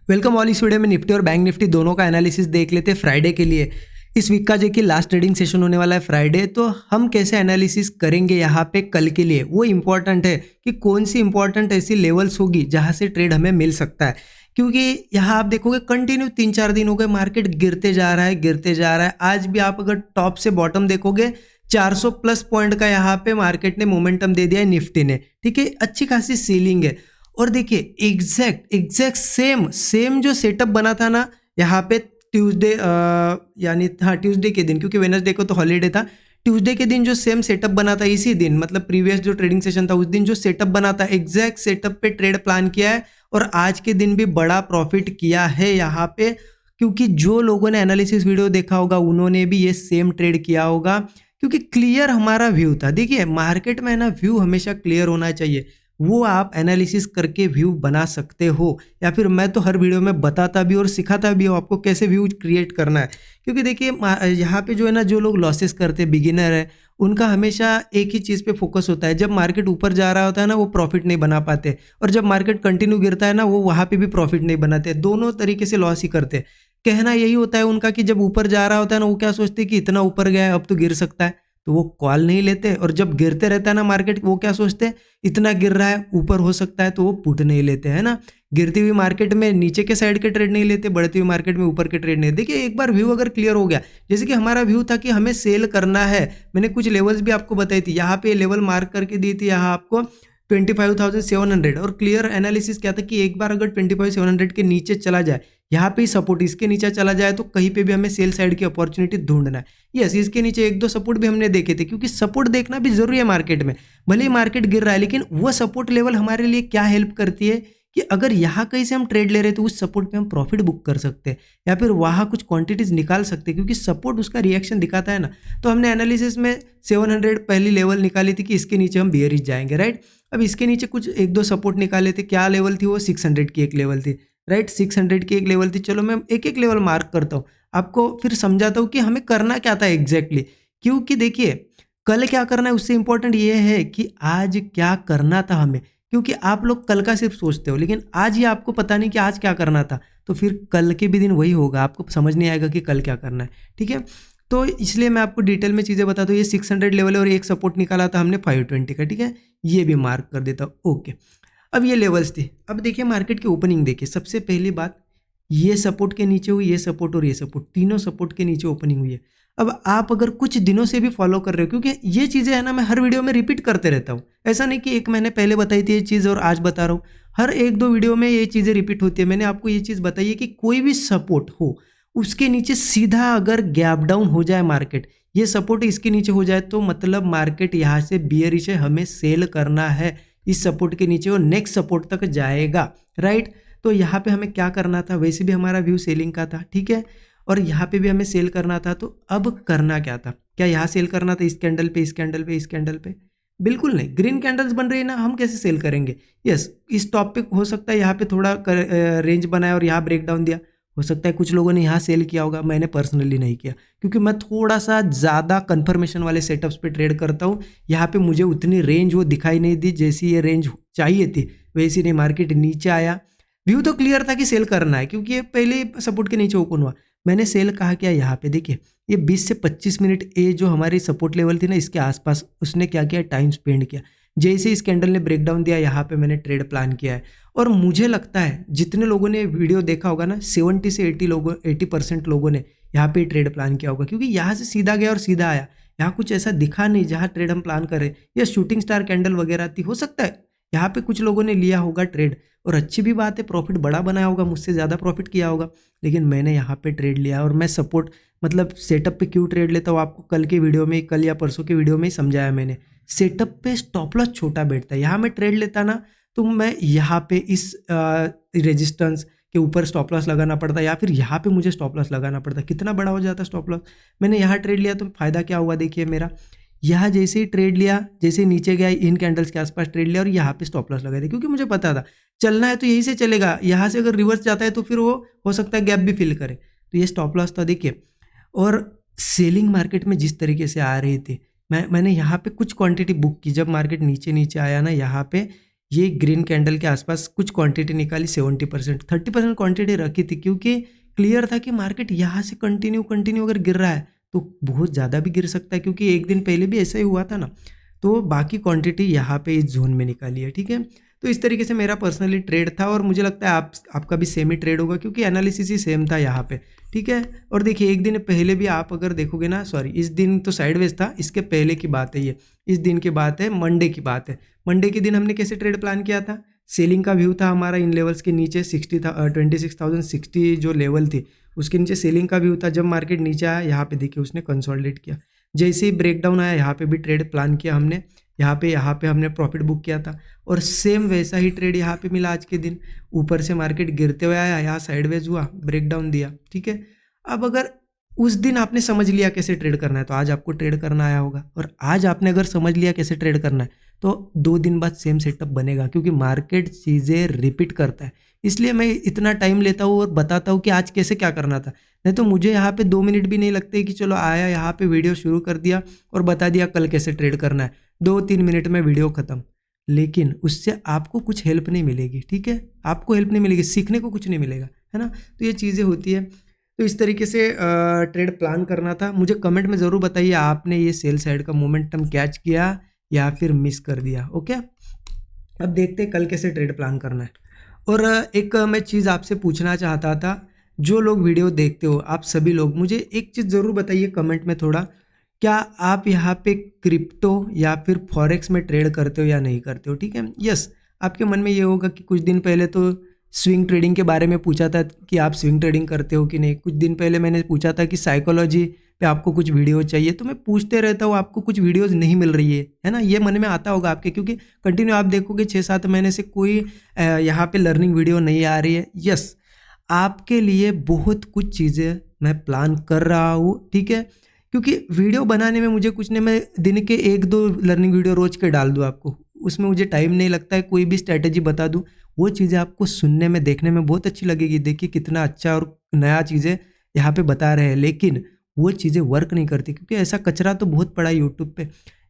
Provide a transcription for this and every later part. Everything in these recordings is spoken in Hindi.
Welcome all. इस वीडियो में निफ्टी और बैंक निफ्टी दोनों का एनालिसिस देख लेते हैं फ्राइडे के लिए। इस वीक का जो कि लास्ट ट्रेडिंग सेशन होने वाला है फ्राइडे, तो हम कैसे एनालिसिस करेंगे यहाँ पे कल के लिए, वो इम्पॉर्टेंट है कि कौन सी इंपॉर्टेंट ऐसी लेवल्स होगी जहाँ से ट्रेड हमें मिल सकता है। क्योंकि यहाँ आप देखोगे कंटिन्यू 3-4 दिन हो गए मार्केट गिरते जा रहा है गिरते जा रहा है। आज भी आप अगर टॉप से बॉटम देखोगे 400 प्लस पॉइंट का यहाँ पे मार्केट ने मोमेंटम दे दिया है निफ्टी ने, ठीक है। अच्छी खासी सीलिंग है। और देखिए एग्जैक्ट सेम जो सेटअप बना था ना यहाँ पे ट्यूसडे, यानी हाँ ट्यूसडे के दिन, क्योंकि वेडनेसडे को तो हॉलीडे था। ट्यूसडे के दिन जो सेम सेटअप बना था इसी दिन, मतलब प्रीवियस जो ट्रेडिंग सेशन था उस दिन जो सेटअप बना था, एग्जैक्ट सेटअप पे ट्रेड प्लान किया है और आज के दिन भी बड़ा प्रॉफिट किया है यहाँ पे। क्योंकि जो लोगों ने एनालिसिस वीडियो देखा होगा उन्होंने भी ये सेम ट्रेड किया होगा, क्योंकि क्लियर हमारा व्यू था। देखिए मार्केट में ना व्यू हमेशा क्लियर होना चाहिए, वो आप एनालिसिस करके व्यू बना सकते हो, या फिर मैं तो हर वीडियो में बताता भी और सिखाता भी हूँ आपको कैसे व्यू क्रिएट करना है। क्योंकि देखिए यहाँ पे जो है ना, जो लोग लॉसेस करते बिगिनर है उनका हमेशा एक ही चीज़ पे फोकस होता है। जब मार्केट ऊपर जा रहा होता है ना वो प्रॉफिट नहीं बना पाते, और जब मार्केट कंटिन्यू गिरता है ना वो वहाँ पे भी प्रॉफिट नहीं बनाते, दोनों तरीके से लॉस ही करते। कहना यही होता है उनका कि जब ऊपर जा रहा होता है ना वो क्या सोचते हैं कि इतना ऊपर गया है अब तो गिर सकता है, तो वो कॉल नहीं लेते। और जब गिरते रहता है ना मार्केट वो क्या सोचते हैं, इतना गिर रहा है ऊपर हो सकता है, तो वो पुट नहीं लेते, है ना। गिरती हुई मार्केट में नीचे के साइड के ट्रेड नहीं लेते, बढ़ती हुई मार्केट में ऊपर के ट्रेड नहीं। देखिए एक बार व्यू अगर क्लियर हो गया, जैसे कि हमारा व्यू था कि हमें सेल करना है, मैंने कुछ लेवल्स भी आपको बताई थी, यहाँ पे लेवल मार्क करके दी थी यहाँ आपको 25,700। और क्लियर एनालिसिस क्या था कि एक बार अगर 25,700 के नीचे चला जाए, यहाँ पे सपोर्ट इसके नीचे चला जाए, तो कहीं पे भी हमें सेल साइड की अपॉर्चुनिटी ढूंढना है। यस, इसके नीचे 1-2 सपोर्ट भी हमने देखे थे, क्योंकि सपोर्ट देखना भी जरूरी है मार्केट में। भले ही मार्केट गिर रहा है लेकिन वो सपोर्ट लेवल हमारे लिए क्या हेल्प करती है कि अगर यहाँ कहीं से हम ट्रेड ले रहे हैं तो उस सपोर्ट पे हम प्रॉफिट बुक कर सकते हैं, या फिर वहाँ कुछ क्वांटिटीज निकाल सकते हैं, क्योंकि सपोर्ट उसका रिएक्शन दिखाता है ना। तो हमने एनालिसिस में 700 पहली लेवल निकाली थी कि इसके नीचे हम बियरिश जाएंगे, राइट। अब इसके नीचे कुछ 1-2 सपोर्ट निकाले थे। क्या लेवल थी वो? 600 की एक लेवल थी, राइट। 600 की एक लेवल थी। चलो मैं एक एक लेवल मार्क करता हूँ, आपको फिर समझाता हूँ कि हमें करना क्या था एग्जैक्टली। क्योंकि देखिए कल क्या करना है उससे इंपॉर्टेंट ये है कि आज क्या करना था हमें। क्योंकि आप लोग कल का सिर्फ सोचते हो, लेकिन आज ही आपको पता नहीं कि आज क्या करना था, तो फिर कल के भी दिन वही होगा, आपको समझ नहीं आएगा कि कल क्या करना है, ठीक है। तो इसलिए मैं आपको डिटेल में चीज़ें बताता हूँ। ये 600 लेवल है और एक सपोर्ट निकाला था हमने 520 का, ठीक है। ये भी मार्क कर देता हूँ, ओके। अब ये लेवल्स थे। अब देखिए मार्केट की ओपनिंग देखिए। सबसे पहली बात, ये सपोर्ट के नीचे हुई, ये सपोर्ट और ये सपोर्ट, तीनों सपोर्ट के नीचे ओपनिंग हुई है। अब आप अगर कुछ दिनों से भी फॉलो कर रहे हो, क्योंकि ये चीज़ें है ना मैं हर वीडियो में रिपीट करते रहता हूँ, ऐसा नहीं कि 1 महीने पहले बताई थी ये चीज़ और आज बता रहा हूँ। हर 1-2 वीडियो में ये चीज़ें रिपीट होती है। मैंने आपको ये चीज़ बताई है कि कोई भी सपोर्ट हो उसके नीचे सीधा अगर गैप डाउन हो जाए मार्केट, ये सपोर्ट इसके नीचे हो जाए, तो मतलब मार्केट यहाँ से बियरिश है, हमें सेल करना है इस सपोर्ट के नीचे और नेक्स्ट सपोर्ट तक जाएगा, राइट। तो यहाँ पे हमें क्या करना था, वैसे भी हमारा व्यू सेलिंग का था, ठीक है। और यहाँ पे भी हमें सेल करना था, तो अब करना क्या था? क्या यहाँ सेल करना था इस कैंडल पे, इस कैंडल पे, इस कैंडल पे? बिल्कुल नहीं। ग्रीन कैंडल्स बन रही है ना, हम कैसे सेल करेंगे? यस, इस टॉप पे हो सकता है यहाँ पे थोड़ा रेंज बनाया और यहाँ ब्रेक डाउन दिया, हो सकता है कुछ लोगों ने यहाँ सेल किया होगा, मैंने पर्सनली नहीं किया, क्योंकि मैं थोड़ा सा ज़्यादा कंफर्मेशन वाले सेटअप्स पे ट्रेड करता हूँ। यहाँ पे मुझे उतनी रेंज वो दिखाई नहीं दी जैसी ये रेंज चाहिए थी, वैसी नहीं। मार्केट नीचे आया, व्यू तो क्लियर था कि सेल करना है, क्योंकि ये पहले सपोर्ट के नीचे ओपन हुआ। मैंने सेल कहा क्या यहाँ पे, देखिए ये 20 से 25 मिनट ये जो हमारी सपोर्ट लेवल थी ना इसके आसपास उसने क्या किया, टाइम स्पेंड किया। जैसे इस कैंडल ने ब्रेकडाउन दिया, यहाँ पे मैंने ट्रेड प्लान किया है। और मुझे लगता है जितने लोगों ने वीडियो देखा होगा ना, 70 से 80% लोगों ने यहाँ पे ट्रेड प्लान किया होगा, क्योंकि यहाँ से सीधा गया और सीधा आया। यहाँ कुछ ऐसा दिखा नहीं जहाँ ट्रेड हम प्लान करें, या शूटिंग स्टार कैंडल वगैरह थी, हो सकता है यहाँ पे कुछ लोगों ने लिया होगा ट्रेड, और अच्छी भी बात है, प्रॉफिट बड़ा बनाया होगा, मुझसे ज़्यादा प्रॉफिट किया होगा। लेकिन मैंने यहाँ पे ट्रेड लिया, और मैं सपोर्ट मतलब सेटअप पे क्यों ट्रेड लेता हूँ आपको कल के वीडियो में, कल या परसों के वीडियो में ही समझाया मैंने। सेटअप पे स्टॉप लॉस छोटा बैठता है। यहाँ मैं ट्रेड लेता ना तो मैं यहाँ पे इस रेजिस्टेंस के ऊपर स्टॉप लॉस लगाना पड़ता, या फिर यहाँ पे मुझे स्टॉप लॉस लगाना पड़ता, कितना बड़ा हो जाता स्टॉप लॉस। मैंने यहाँ ट्रेड लिया तो फ़ायदा क्या हुआ, देखिए मेरा यहाँ जैसे ही ट्रेड लिया, जैसे ही नीचे गया इन कैंडल्स के आसपास ट्रेड लिया और यहाँ पे स्टॉप लॉस लगा दिया, क्योंकि मुझे पता था चलना है तो यहीं से चलेगा। यहाँ से अगर रिवर्स जाता है तो फिर वो हो सकता है गैप भी फिल करे, तो ये स्टॉप लॉस था, देखिए। और सेलिंग मार्केट में जिस तरीके से आ रही थी, मैंने यहाँ पे कुछ क्वांटिटी बुक की। जब मार्केट नीचे नीचे आया ना यहाँ पे, ये ग्रीन कैंडल के आसपास कुछ क्वांटिटी निकाली 70%, 30% क्वांटिटी रखी थी, क्योंकि क्लियर था कि मार्केट यहाँ से कंटिन्यू अगर गिर रहा है तो बहुत ज़्यादा भी गिर सकता है, क्योंकि एक दिन पहले भी ऐसा ही हुआ था ना। तो बाकी क्वांटिटी यहाँ पे इस जोन में निकाली है, ठीक है। तो इस तरीके से मेरा पर्सनली ट्रेड था, और मुझे लगता है आपका भी सेम ही ट्रेड होगा, क्योंकि एनालिसिस ही सेम था यहाँ पे, ठीक है। और देखिए एक दिन पहले भी आप अगर देखोगे ना, सॉरी इस दिन तो साइडवेज था, इसके पहले की बात है ये, इस दिन की बात है, मंडे की बात है। मंडे के दिन हमने कैसे ट्रेड प्लान किया था, सेलिंग का व्यू था हमारा इन लेवल्स के नीचे 26,060 जो लेवल थी उसके नीचे सेलिंग का व्यू था। जब मार्केट नीचे आया यहाँ पे देखिए उसने कंसोलिडेट किया, जैसे ही ब्रेकडाउन आया यहाँ पे भी ट्रेड प्लान किया हमने, यहाँ पे हमने प्रॉफिट बुक किया था, और सेम वैसा ही ट्रेड यहाँ पे मिला आज के दिन। ऊपर से मार्केट गिरते हुए आया, यहाँ साइडवेज हुआ, ब्रेकडाउन दिया, ठीक है। अब अगर उस दिन आपने समझ लिया कैसे ट्रेड करना है तो आज आपको ट्रेड करना आया होगा, और आज आपने अगर समझ लिया कैसे ट्रेड करना है तो 2 दिन बाद सेम सेटअप बनेगा, क्योंकि मार्केट चीज़ें रिपीट करता है। इसलिए मैं इतना टाइम लेता हूँ और बताता हूँ कि आज कैसे क्या करना था। नहीं तो मुझे यहाँ पे 2 मिनट भी नहीं लगते कि चलो आया यहाँ पे वीडियो शुरू कर दिया और बता दिया कल कैसे ट्रेड करना है, 2-3 मिनट में वीडियो ख़त्म। लेकिन उससे आपको कुछ हेल्प नहीं मिलेगी, ठीक है, आपको हेल्प नहीं मिलेगी, सीखने को कुछ नहीं मिलेगा, है ना। तो ये चीज़ें होती है। तो इस तरीके से ट्रेड प्लान करना था। मुझे कमेंट में ज़रूर बताइए आपने ये सेल साइड का मोमेंटम कैच किया या फिर मिस कर दिया, ओके। अब देखते हैं कल कैसे ट्रेड प्लान करना है। और एक मैं चीज़ आपसे पूछना चाहता था, जो लोग वीडियो देखते हो आप सभी लोग, मुझे एक चीज़ ज़रूर बताइए कमेंट में थोड़ा, क्या आप यहाँ पे क्रिप्टो या फिर फॉरेक्स में ट्रेड करते हो या नहीं करते हो, ठीक है। यस, आपके मन में ये होगा कि कुछ दिन पहले तो स्विंग ट्रेडिंग के बारे में पूछा था कि आप स्विंग ट्रेडिंग करते हो कि नहीं, कुछ दिन पहले मैंने पूछा था कि साइकोलॉजी पे आपको कुछ वीडियो चाहिए, तो मैं पूछते रहता हूँ, आपको कुछ वीडियोस नहीं मिल रही है ना, ये मन में आता होगा आपके, क्योंकि कंटिन्यू आप देखोगे 6-7 महीने से कोई यहाँ पे लर्निंग वीडियो नहीं आ रही है। यस, आपके लिए बहुत कुछ चीज़ें मैं प्लान कर रहा हूँ, ठीक है, क्योंकि वीडियो बनाने में मुझे कुछ नहीं, मैं दिन के 1-2 लर्निंग वीडियो रोज के डाल दूँ आपको, उसमें मुझे टाइम नहीं लगता है, कोई भी स्ट्रैटेजी बता दूँ, वो चीज़ें आपको सुनने में देखने में बहुत अच्छी लगेगी। देखिए कितना अच्छा और नया चीज़ें यहाँ पे बता रहे हैं, लेकिन वो चीज़ें वर्क नहीं करती, क्योंकि ऐसा कचरा तो बहुत पड़ा है यूट्यूब पे।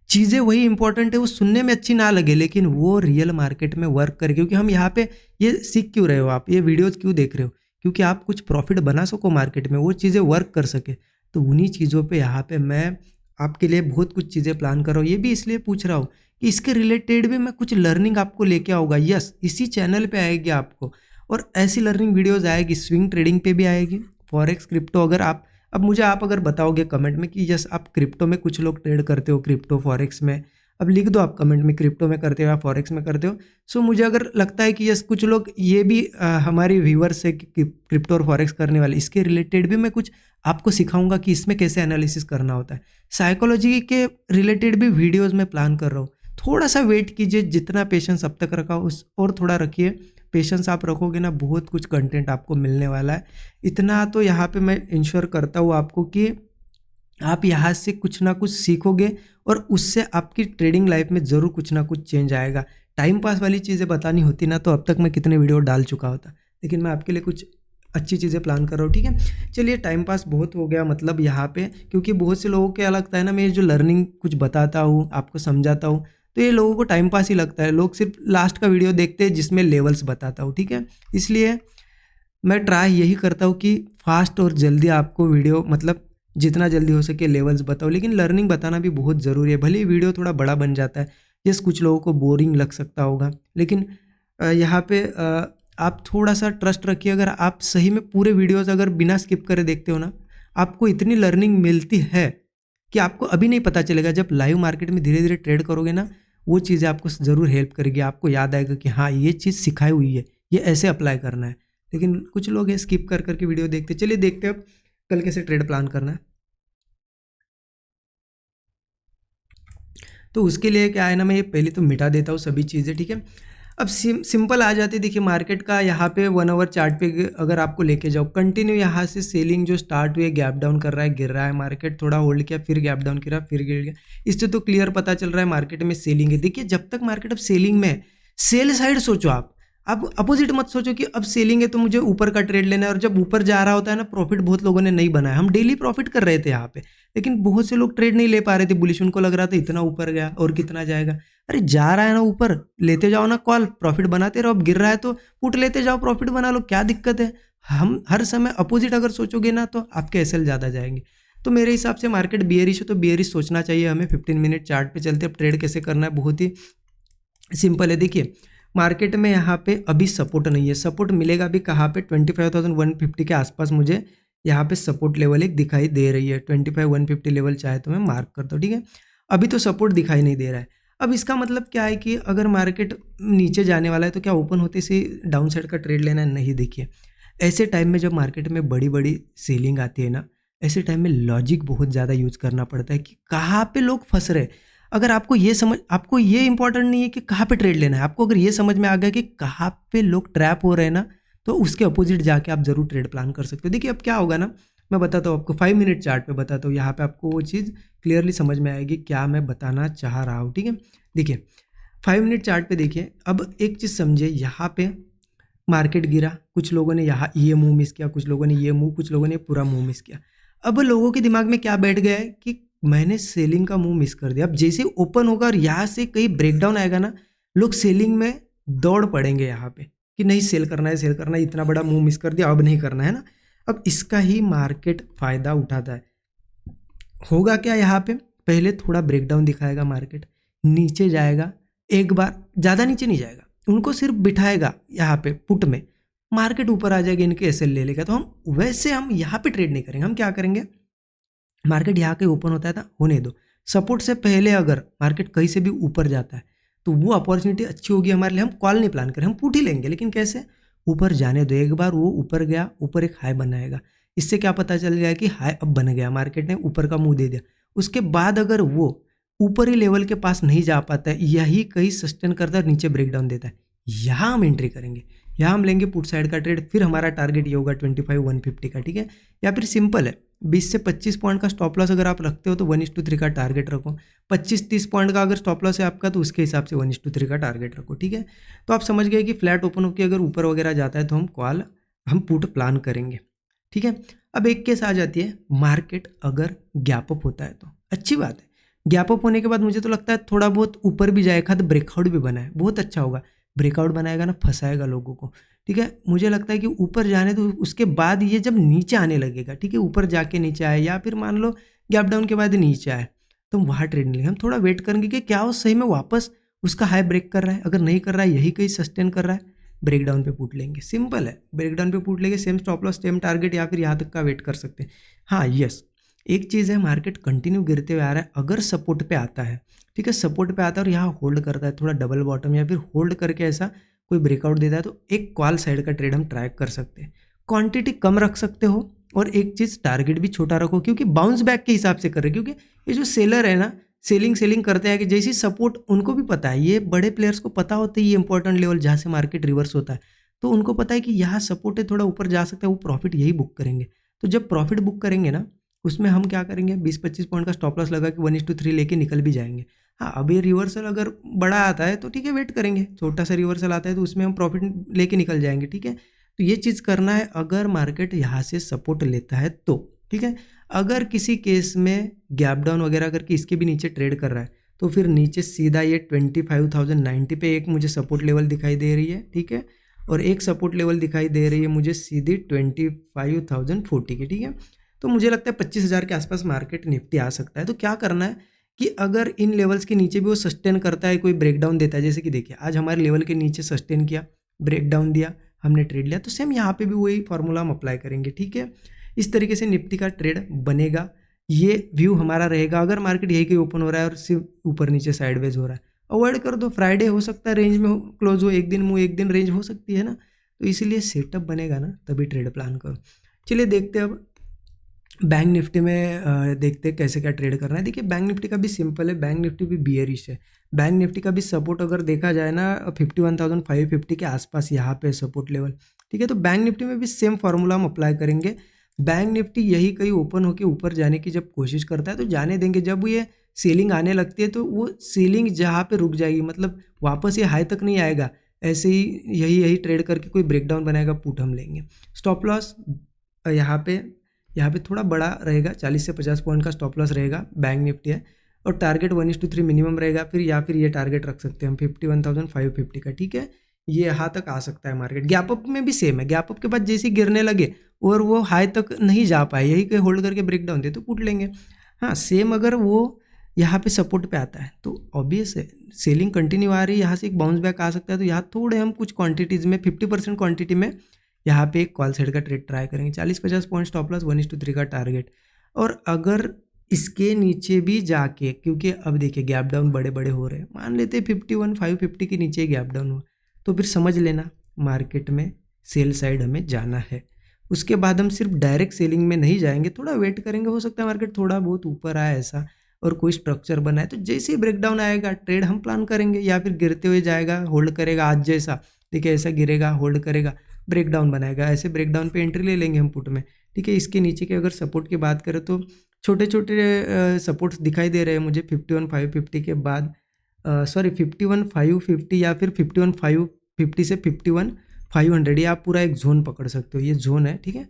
चीज़ें वही इंपॉर्टेंट है, वो सुनने में अच्छी ना लगे लेकिन वो रियल मार्केट में वर्क करे। क्योंकि हम यहाँ पे ये सीख क्यों रहे हो, आप ये वीडियोज़ क्यों देख रहे हो, क्योंकि आप कुछ प्रॉफिट बना सको मार्केट में, वो चीज़ें वर्क कर सके। तो उन्हीं चीज़ों पे यहाँ पे मैं आपके लिए बहुत कुछ चीज़ें प्लान कर रहा हूँ। ये भी इसलिए पूछ रहा हूँ कि इसके रिलेटेड भी मैं कुछ लर्निंग आपको लेके आऊँगा। यस, इसी चैनल पे आएगी आपको, और ऐसी लर्निंग वीडियोज़ आएगी, स्विंग ट्रेडिंग पे भी आएगी, फॉरेक्स क्रिप्टो। अगर आप अब मुझे आप अगर बताओगे कमेंट में कि यस आप क्रिप्टो में, कुछ लोग ट्रेड करते हो क्रिप्टो फॉरेक्स में, अब लिख दो आप कमेंट में क्रिप्टो में करते हो या फॉरेक्स में करते हो। सो मुझे अगर लगता है कि यस कुछ लोग ये भी हमारी व्यूअर्स है कि क्रिप्टो और फॉरेक्स करने वाले, इसके रिलेटेड भी मैं कुछ आपको सिखाऊंगा कि इसमें कैसे एनालिसिस करना होता है। साइकोलॉजी के रिलेटेड भी वीडियोज़ में प्लान कर रहा हूँ। थोड़ा सा वेट कीजिए, जितना पेशेंस अब तक रखा उस और थोड़ा रखिए, पेशेंस आप रखोगे ना, बहुत कुछ कंटेंट आपको मिलने वाला है। इतना तो यहाँ पे मैं इंश्योर करता हूँ आपको कि आप यहाँ से कुछ ना कुछ सीखोगे और उससे आपकी ट्रेडिंग लाइफ में ज़रूर कुछ ना कुछ चेंज आएगा। टाइम पास वाली चीज़ें बतानी होती ना तो अब तक मैं कितने वीडियो डाल चुका होता, लेकिन मैं आपके लिए कुछ अच्छी चीज़ें प्लान कर रहा हूँ, ठीक है। चलिए टाइम पास बहुत हो गया मतलब यहाँ पे, क्योंकि बहुत से लोगों को क्या लगता है ना, मैं जो लर्निंग कुछ बताता हूँ आपको समझाता हूँ तो ये लोगों को टाइम पास ही लगता है। लोग सिर्फ लास्ट का वीडियो देखते हैं जिसमें लेवल्स बताता हूँ, ठीक है। इसलिए मैं ट्राई यही करता हूँ कि फास्ट और जल्दी आपको वीडियो, मतलब जितना जल्दी हो सके लेवल्स बताओ, लेकिन लर्निंग बताना भी बहुत ज़रूरी है। भले ही वीडियो थोड़ा बड़ा बन जाता है, जैसे कुछ लोगों को बोरिंग लग सकता होगा, लेकिन यहाँ पे आप थोड़ा सा ट्रस्ट रखिए। अगर आप सही में पूरे वीडियोज़ अगर बिना स्किप करे देखते हो ना, आपको इतनी लर्निंग मिलती है कि आपको अभी नहीं पता चलेगा। जब लाइव मार्केट में धीरे धीरे ट्रेड करोगे ना, वो चीज़ें आपको ज़रूर हेल्प करेगी, आपको याद आएगा कि हाँ ये चीज़ सिखाई हुई है, ये ऐसे अप्लाई करना है। लेकिन कुछ लोग हैं स्किप कर करके वीडियो देखते। चलिए देखते हैं अब कल कैसे ट्रेड प्लान करना है। तो उसके लिए क्या है ना, मैं ये पहले तो मिटा देता हूँ सभी चीज़ें, ठीक है। अब सिंपल आ जाती है। देखिए मार्केट का यहाँ पे 1 आवर चार्ट पे अगर आपको लेके जाओ, कंटिन्यू यहाँ से सेलिंग जो स्टार्ट हुई है, गैप डाउन कर रहा है, गिर रहा है, मार्केट थोड़ा होल्ड किया, फिर गैप डाउन किया, फिर गिर गया। इससे तो क्लियर पता चल रहा है मार्केट में सेलिंग है। देखिए जब तक मार्केट अब सेलिंग में है, सेल साइड सोचो आप, आप अपोजिट मत सोचो कि अब सेलिंग है तो मुझे ऊपर का ट्रेड लेना है, और जब ऊपर जा रहा होता है ना, प्रॉफिट बहुत लोगों ने नहीं बनाया। हम डेली प्रॉफिट कर रहे थे यहाँ पे, लेकिन बहुत से लोग ट्रेड नहीं ले पा रहे थे बुलिश। उनको लग रहा था इतना ऊपर गया और कितना जाएगा। अरे जा रहा है ना ऊपर, लेते जाओ ना कॉल, प्रॉफिट बनाते रहो। अब गिर रहा है तो पुट लेते जाओ, प्रॉफिट बना लो, क्या दिक्कत है। हम हर समय अपोजिट अगर सोचोगे ना तो आपके एसएल ज़्यादा जाएंगे। तो मेरे हिसाब से मार्केट बियरिश है तो बियरिश सोचना चाहिए हमें। 15 मिनट चार्ट पे चलते, अब ट्रेड कैसे करना है बहुत ही सिंपल है। देखिए मार्केट में यहाँ पे अभी सपोर्ट नहीं है। सपोर्ट मिलेगा भी कहाँ पे, 25,150 के आसपास मुझे यहाँ पे सपोर्ट लेवल एक दिखाई दे रही है। 25,150 लेवल चाहे तो मैं मार्क करता हूँ, ठीक है। अभी तो सपोर्ट दिखाई नहीं दे रहा है। अब इसका मतलब क्या है कि अगर मार्केट नीचे जाने वाला है तो क्या ओपन होते से डाउन साइड का ट्रेड लेना है? नहीं। देखिए ऐसे टाइम में जब मार्केट में बड़ी बड़ी सेलिंग आती है ना, ऐसे टाइम में लॉजिक बहुत ज़्यादा यूज करना पड़ता है कि कहाँ पे लोग फंस रहे हैं। अगर आपको ये इंपॉर्टेंट नहीं है कि कहाँ पे ट्रेड लेना है, आपको अगर ये समझ में आ गया कि कहाँ पे लोग ट्रैप हो रहे हैं ना, तो उसके अपोजिट जाके आप जरूर ट्रेड प्लान कर सकते हो। देखिए अब क्या होगा ना, मैं बताता हूँ आपको, 5 मिनट चार्ट पे बताता हूँ। यहाँ पे आपको वो चीज़ क्लियरली समझ में आएगी क्या मैं बताना चाह रहा हूँ, ठीक है। देखिए 5 मिनट चार्ट पे देखिए, अब एक चीज़ समझिए, यहाँ पे मार्केट गिरा, कुछ लोगों ने यहाँ ये मूव मिस किया, कुछ लोगों ने ये मूव, कुछ लोगों ने पूरा मूव मिस किया। अब लोगों के दिमाग में क्या बैठ गया है कि मैंने सेलिंग का मूव मिस कर दिया। अब जैसे ओपन होगा और यहाँ से कहीं ब्रेकडाउन आएगा ना, लोग सेलिंग में दौड़ पड़ेंगे यहाँ पे कि नहीं सेल करना है, सेल करना है, इतना बड़ा मूव मिस कर दिया, अब नहीं करना है ना। अब इसका ही मार्केट फायदा उठाता है। होगा क्या यहाँ पे, पहले थोड़ा ब्रेकडाउन दिखाएगा मार्केट, नीचे जाएगा, एक बार ज़्यादा नीचे नहीं जाएगा, उनको सिर्फ बिठाएगा यहाँ पे पुट में, मार्केट ऊपर आ जाएगा, इनके एसएल ले लेगा। तो हम यहाँ पे ट्रेड नहीं करेंगे। हम क्या करेंगे, मार्केट यहाँ के ओपन होता है ना, होने दो। सपोर्ट से पहले अगर मार्केट कहीं से भी ऊपर जाता है तो वो अपॉर्चुनिटी अच्छी होगी हमारे लिए। हम कॉल नहीं प्लान करें, हम पुट ही लेंगे, लेकिन कैसे, ऊपर जाने दो। एक बार वो ऊपर गया, ऊपर एक हाई बनाएगा, इससे क्या पता चल गया कि हाई अब बन गया, मार्केट ने ऊपर का मुंह दे दिया। उसके बाद अगर वो ऊपर ही लेवल के पास नहीं जा पाता है, यही कहीं सस्टेन करता है, नीचे ब्रेकडाउन देता है, यहाँ हम एंट्री करेंगे, यहाँ हम लेंगे पुट साइड का ट्रेड। फिर हमारा टारगेट ये होगा 25,150 का, ठीक है। या फिर सिंपल है, 20 से 25 पॉइंट का स्टॉप लॉस अगर आप रखते हो तो 1:3 का टारगेट रखो। 25-30 पॉइंट का अगर स्टॉप लॉस है आपका तो उसके हिसाब से 1:3 का टारगेट रखो, ठीक है। तो आप समझ गए कि फ्लैट ओपन होकर अगर ऊपर वगैरह जाता है तो हम पुट प्लान करेंगे, ठीक है। अब एक केस आ जाती है, मार्केट अगर गैप अप होता है तो अच्छी बात है। गैप अप होने के बाद मुझे तो लगता है थोड़ा बहुत ऊपर भी जाएगा तो ब्रेकआउट भी बना है, बहुत अच्छा होगा। ब्रेकआउट बनाएगा ना, फंसाएगा लोगों को, ठीक है। मुझे लगता है कि ऊपर जाने तो उसके बाद ये जब नीचे आने लगेगा, ठीक है, ऊपर जाके नीचे आए या फिर मान लो गैप डाउन के बाद नीचे आए, तो हम वहाँ ट्रेड नहीं लेंगे। हम थोड़ा वेट करेंगे कि क्या वो सही में वापस उसका हाई ब्रेक कर रहा है। अगर नहीं कर रहा है, यही कहीं सस्टेन कर रहा है, ब्रेक डाउन पे पुट लेंगे। सिंपल है, ब्रेक डाउन पे पुट लेंगे, same stop loss, same target, या फिर यहाँ तक का वेट कर सकते हैं। हाँ यस, एक चीज़ है, मार्केट कंटिन्यू गिरते हुए आ रहा है, अगर सपोर्ट पे आता है, ठीक है, सपोर्ट पे आता है और यहाँ होल्ड करता है, थोड़ा डबल बॉटम या फिर होल्ड करके ऐसा कोई ब्रेकआउट देता है, तो एक कॉल साइड का ट्रेड हम ट्रैक कर सकते हैं। क्वांटिटी कम रख सकते हो, और एक चीज़ टारगेट भी छोटा रखो, क्योंकि बाउंस बैक के हिसाब से कर रहे हैं। क्योंकि ये जो सेलर है ना, सेलिंग करते हैं कि जैसी सपोर्ट, उनको भी पता है, ये बड़े प्लेयर्स को पता होता है ये इंपॉर्टेंट लेवल जहाँ से मार्केट रिवर्स होता है, तो उनको पता है कि यहाँ सपोर्ट है, थोड़ा ऊपर जा सकता है, वो प्रॉफिट यही बुक करेंगे। तो जब प्रॉफिट बुक करेंगे ना, उसमें हम क्या करेंगे, 20-25 पॉइंट का स्टॉप लॉस लगा कि 1:3 लेके निकल भी जाएंगे। हाँ अब ये रिवर्सल अगर बड़ा आता है तो ठीक है, वेट करेंगे, छोटा सा रिवर्सल आता है तो उसमें हम प्रॉफिट लेके निकल जाएंगे, ठीक है। तो ये चीज़ करना है अगर मार्केट यहाँ से सपोर्ट लेता है तो, ठीक है। अगर किसी केस में गैप डाउन वगैरह करके इसके भी नीचे ट्रेड कर रहा है तो फिर नीचे सीधा ये 25,090 पे एक मुझे सपोर्ट लेवल दिखाई दे रही है, ठीक है, और एक सपोर्ट लेवल दिखाई दे रही है मुझे सीधी 25,040 की, ठीक है। तो मुझे लगता है 25,000 के आसपास मार्केट निफ्टी आ सकता है। तो क्या करना है कि अगर इन लेवल्स के नीचे भी वो सस्टेन करता है, कोई ब्रेकडाउन देता है, जैसे कि देखिए आज हमारे लेवल के नीचे सस्टेन किया, ब्रेकडाउन दिया, हमने ट्रेड लिया, तो सेम यहाँ पे भी वही फॉर्मूला हम अप्लाई करेंगे, ठीक है। इस तरीके से निफ्टी का ट्रेड बनेगा, ये व्यू हमारा रहेगा। अगर मार्केट यही कहीं ओपन हो रहा है और सिर्फ ऊपर नीचे साइडवेज हो रहा है, अवॉइड कर दो। फ्राइडे हो सकता है रेंज में क्लोज हो, एक दिन मुँह एक दिन रेंज हो सकती है ना, तो इसीलिए सेटअप बनेगा ना, तभी ट्रेड प्लान करो। चलिए देखते हैं अब बैंक निफ्टी में, देखते हैं कैसे क्या ट्रेड करना है। देखिए बैंक निफ्टी का भी सिंपल है, बैंक निफ्टी भी बियरिश है। बैंक निफ्टी का भी सपोर्ट अगर देखा जाए ना 51,550 के आसपास यहाँ पे सपोर्ट लेवल, ठीक है। तो बैंक निफ्टी में भी सेम फार्मूला हम अप्लाई करेंगे। बैंक निफ्टी यही कहीं ओपन होकर ऊपर जाने की जब कोशिश करता है तो जाने देंगे। जब ये सेलिंग आने लगती है तो वो सेलिंग जहाँ पे रुक जाएगी, मतलब वापस ये हाई तक नहीं आएगा, ऐसे ही यही ट्रेड करके कोई ब्रेकडाउन बनाएगा, पुट हम लेंगे। स्टॉप लॉस यहाँ पे थोड़ा बड़ा रहेगा, 40 से 50 पॉइंट का स्टॉप लॉस रहेगा, बैंक निफ्टी है। और टारगेट 1:3 मिनिमम रहेगा, फिर या फिर ये टारगेट रख सकते हैं हम 51,550 का, ठीक है। ये यहाँ तक आ सकता है मार्केट। गैप अप में भी सेम है, गैप अप के बाद जैसे ही गिरने लगे और वो हाई तक नहीं जा पाए, यही कहीं होल्ड करके ब्रेकडाउन दे तो पुट लेंगे। हाँ, सेम अगर वो यहाँ पे सपोर्ट पे आता है तो ऑब्वियस है सेलिंग कंटिन्यू आ रही है, यहाँ से एक बाउंस बैक आ सकता है, तो यहाँ थोड़े हम कुछ क्वांटिटीज़ में 50% क्वांटिटी में यहाँ पे एक कॉल साइड का ट्रेड ट्राई करेंगे। 40-50 पॉइंट स्टॉप लॉस, 1:3 का टारगेट। और अगर इसके नीचे भी जाके, क्योंकि अब देखिए गैप डाउन बड़े बड़े हो रहे हैं, मान लेते 51,550 के नीचे गैप डाउन हुआ, तो फिर समझ लेना मार्केट में सेल साइड हमें जाना है। उसके बाद हम सिर्फ डायरेक्ट सेलिंग में नहीं जाएंगे, थोड़ा वेट करेंगे, हो सकता है मार्केट थोड़ा बहुत ऊपर आए ऐसा और कोई स्ट्रक्चर बनाए, तो जैसे ही ब्रेकडाउन आएगा ट्रेड हम प्लान करेंगे, या फिर गिरते हुए जाएगा होल्ड करेगा, आज जैसा देखिए ऐसा गिरेगा होल्ड करेगा ब्रेकडाउन बनाएगा, ऐसे ब्रेकडाउन पे एंट्री ले लेंगे हम पुट में, ठीक है। इसके नीचे के अगर सपोर्ट की बात करें तो छोटे छोटे सपोर्ट्स दिखाई दे रहे हैं मुझे 51,550 के बाद, सॉरी 51,550 या फिर 51,550 से 51,500, ये आप पूरा एक जोन पकड़ सकते हो, ये जोन है, ठीक है।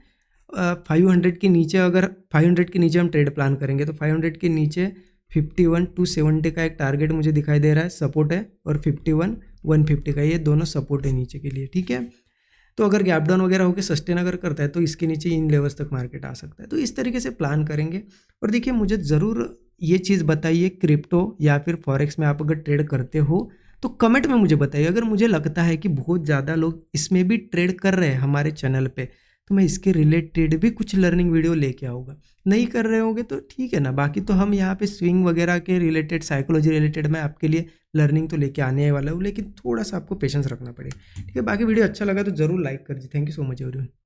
500 के नीचे, अगर 500 के नीचे हम ट्रेड प्लान करेंगे तो 500 के नीचे 51,270 का एक टारगेट मुझे दिखाई दे रहा है, सपोर्ट है, और 51,150 का, ये दोनों सपोर्ट है नीचे के लिए, ठीक है। तो अगर गैप डाउन वगैरह होकर सस्टेन अगर करता है तो इसके नीचे इन लेवल्स तक मार्केट आ सकता है। तो इस तरीके से प्लान करेंगे। और देखिए मुझे ज़रूर ये चीज़ बताइए, क्रिप्टो या फिर फॉरेक्स में आप अगर ट्रेड करते हो तो कमेंट में मुझे बताइए। अगर मुझे लगता है कि बहुत ज़्यादा लोग इसमें भी ट्रेड कर रहे हैं हमारे चैनल पे, तो मैं इसके रिलेटेड भी कुछ लर्निंग वीडियो लेके आऊँगा। नहीं कर रहे होंगे तो ठीक है ना, बाकी तो हम यहाँ पे स्विंग वगैरह के रिलेटेड, साइकोलॉजी रिलेटेड मैं आपके लिए लर्निंग तो लेके आने वाला हूँ, लेकिन थोड़ा सा आपको पेशेंस रखना पड़ेगा, ठीक है। बाकी वीडियो अच्छा लगा तो ज़रूर लाइक कर दीजिए। Thank you so much everyone.